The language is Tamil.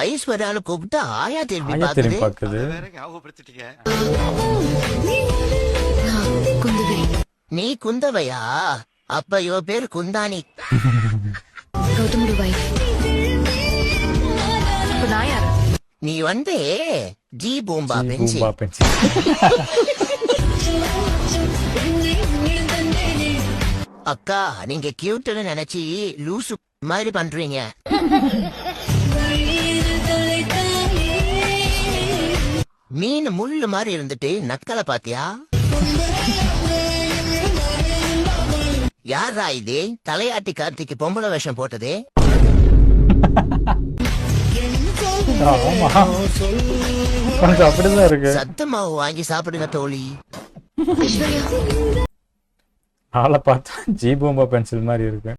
ஐஸ்வர்யான்னு கூப்பிட்டு ஆயா திரும்பி ஆயா திரும்பி பாக்குது. பாக்குது. நீ குந்தவையா? அப்ப இவ பேர் குந்தானி. நீ வந்து ஜி பூம்பா பென்சி. அக்கா நீங்க கியூட்னு நினைச்சி லூசு மாதிரி பண்றீங்க. மீன் முள்ளு மாதிரி இருந்துட்டு நக்கலை பாத்தியா? யாரா இது தலையாட்டி கார்த்திக்கு பொம்பளை வேஷம் போட்டதே? அப்படிதான் இருக்கு. சத்தமாவு வாங்கி சாப்பிடுங்க தோழி. ஆளை பார்த்தா ஜி பூம்பா பென்சில் மாதிரி இருக்கு.